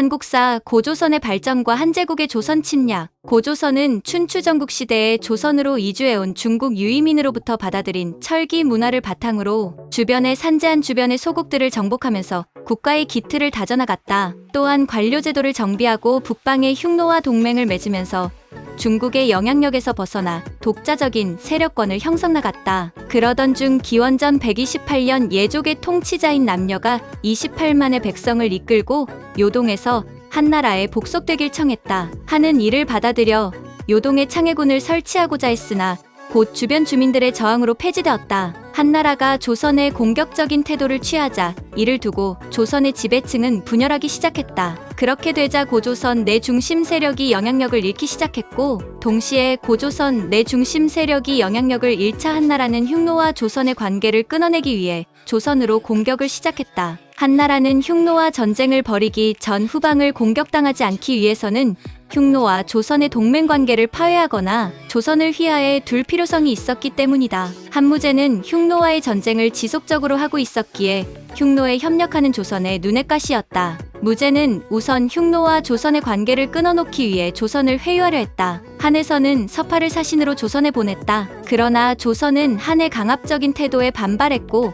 한국사 고조선의 발전과 한제국의 조선 침략. 고조선은 춘추전국 시대에 조선으로 이주해온 중국 유이민으로부터 받아들인 철기 문화를 바탕으로 주변의 산제한 주변의 소국들을 정복하면서 국가의 기틀을 다져나갔다. 또한 관료제도를 정비하고 북방의 흉노와 동맹을 맺으면서 중국의 영향력에서 벗어나 독자적인 세력권을 형성나갔다. 그러던 중 기원전 128년 예족의 통치자인 남녀가 28만의 백성을 이끌고 요동에서 한나라에 복속되길 청했다. 하는 이를 받아들여 요동에 창해군을 설치하고자 했으나 곧 주변 주민들의 저항으로 폐지되었다. 한나라가 조선에 공격적인 태도를 취하자 이를 두고 조선의 지배층은 분열하기 시작했다. 그렇게 되자 고조선 내 중심 세력이 영향력을 잃기 시작했고, 동시에 고조선 내 중심 세력이 영향력을 잃자 한나라는 흉노와 조선의 관계를 끊어내기 위해 조선으로 공격을 시작했다. 한나라는 흉노와 전쟁을 벌이기 전 후방을 공격당하지 않기 위해서는 흉노와 조선의 동맹관계를 파회하거나 조선을 휘하에 둘 필요성이 있었기 때문이다. 한무제는 흉노와의 전쟁을 지속적으로 하고 있었기에 흉노에 협력하는 조선의 눈엣 가시였다. 무제는 우선 흉노와 조선의 관계를 끊어놓기 위해 조선을 회유하려 했다. 한에서는 서파를 사신으로 조선에 보냈다. 그러나 조선은 한의 강압적인 태도에 반발했고,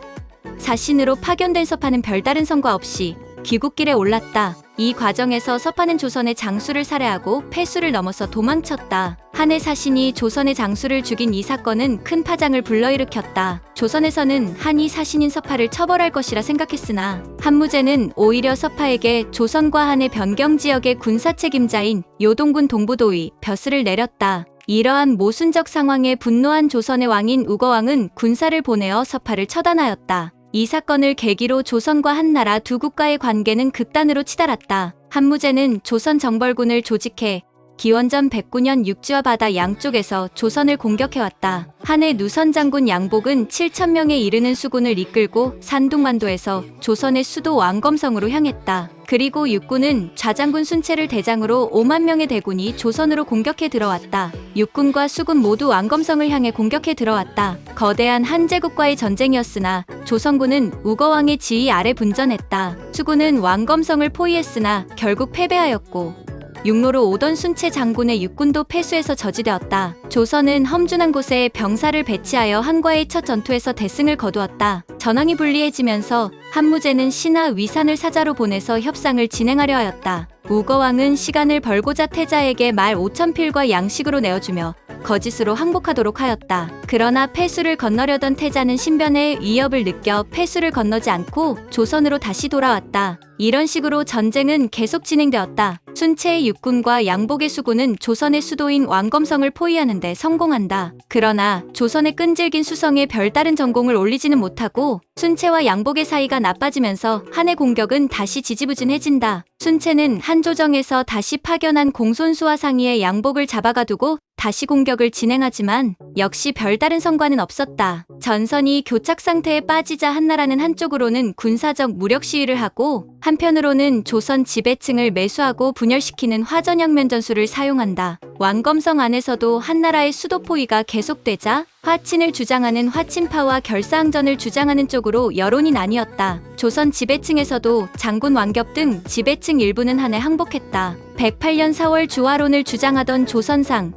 사신으로 파견된 서파는 별다른 성과 없이 귀국길에 올랐다. 이 과정에서 서파는 조선의 장수를 살해하고 폐수를 넘어서 도망쳤다. 한의 사신이 조선의 장수를 죽인 이 사건은 큰 파장을 불러일으켰다. 조선에서는 한이 사신인 서파를 처벌할 것이라 생각했으나 한무제는 오히려 서파에게 조선과 한의 변경 지역의 군사 책임자인 요동군 동부도의 벼슬을 내렸다. 이러한 모순적 상황에 분노한 조선의 왕인 우거왕은 군사를 보내어 서파를 처단하였다. 이 사건을 계기로 조선과 한나라 두 국가의 관계는 극단으로 치달았다. 한무제는 조선 정벌군을 조직해 기원전 109년 육지와 바다 양쪽에서 조선을 공격해왔다. 한의 누선 장군 양복은 7,000명에 이르는 수군을 이끌고 산둥만도에서 조선의 수도 왕검성으로 향했다. 그리고 육군은 좌장군 순채를 대장으로 5만 명의 대군이 조선으로 공격해 들어왔다. 육군과 수군 모두 왕검성을 향해 공격해 들어왔다. 거대한 한제국과의 전쟁이었으나 조선군은 우거왕의 지휘 아래 분전했다. 수군은 왕검성을 포위했으나 결국 패배하였고, 육로로 오던 순채 장군의 육군도 패수해서 저지되었다. 조선은 험준한 곳에 병사를 배치하여 한과의 첫 전투에서 대승을 거두었다. 전황이 불리해지면서 한무제는 신하 위산을 사자로 보내서 협상을 진행하려 하였다. 우거왕은 시간을 벌고자 태자에게 말 5,000필과 양식으로 내어주며 거짓으로 항복하도록 하였다. 그러나 패수를 건너려던 태자는 신변의 위협을 느껴 패수를 건너지 않고 조선으로 다시 돌아왔다. 이런 식으로 전쟁은 계속 진행되었다. 순채의 육군과 양복의 수군은 조선의 수도인 왕검성을 포위하는 데 성공한다. 그러나 조선의 끈질긴 수성에 별다른 전공을 올리지는 못하고 순채와 양복의 사이가 나빠지면서 한의 공격은 다시 지지부진해진다. 순채는 한조정에서 다시 파견한 공손수와 상의의 양복을 잡아가두고 다시 공격을 진행하지만 역시 별다른 성과는 없었다. 전선이 교착 상태에 빠지자 한나라는 한쪽으로는 군사적 무력 시위를 하고 한편으로는 조선 지배층을 매수하고 분열시키는 화전혁면 전술을 사용한다. 왕검성 안에서도 한나라의 수도 포위가 계속되자 화친을 주장하는 화친파와 결사항전을 주장하는 쪽으로 여론이 나뉘었다. 조선 지배층에서도 장군 왕겹 등 지배층 일부는 한에 항복했다. 108년 4월 주화론을 주장하던 조선상,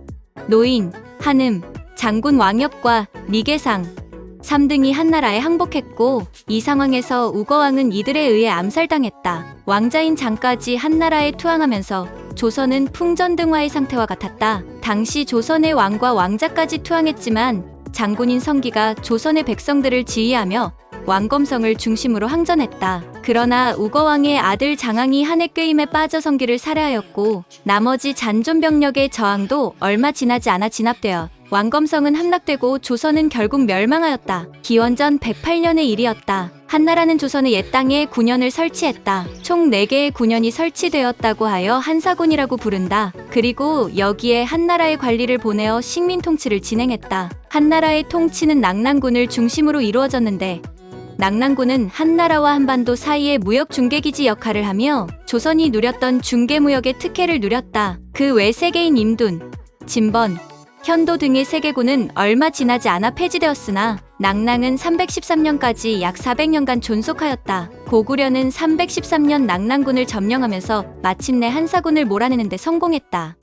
노인, 한음, 장군 왕엽과 니계상, 3등이 한나라에 항복했고, 이 상황에서 우거왕은 이들에 의해 암살당했다. 왕자인 장까지 한나라에 투항하면서 조선은 풍전등화의 상태와 같았다. 당시 조선의 왕과 왕자까지 투항했지만 장군인 성기가 조선의 백성들을 지휘하며 왕검성을 중심으로 항전했다. 그러나 우거왕의 아들 장항이 한의 꾀임에 빠져 성기를 살해하였고, 나머지 잔존병력의 저항도 얼마 지나지 않아 진압되어 왕검성은 함락되고 조선은 결국 멸망하였다. 기원전 108년의 일이었다. 한나라는 조선의 옛 땅에 군현을 설치했다. 총 4개의 군현이 설치되었다고 하여 한사군이라고 부른다. 그리고 여기에 한나라의 관리를 보내어 식민 통치를 진행했다. 한나라의 통치는 낙랑군을 중심으로 이루어졌는데, 낙랑군은 한나라와 한반도 사이의 무역 중개기지 역할을 하며 조선이 누렸던 중개무역의 특혜를 누렸다. 그 외 세계인 임둔, 진번, 현도 등의 세계군은 얼마 지나지 않아 폐지되었으나 낙랑은 313년까지 약 400년간 존속하였다. 고구려는 313년 낙랑군을 점령하면서 마침내 한사군을 몰아내는 데 성공했다.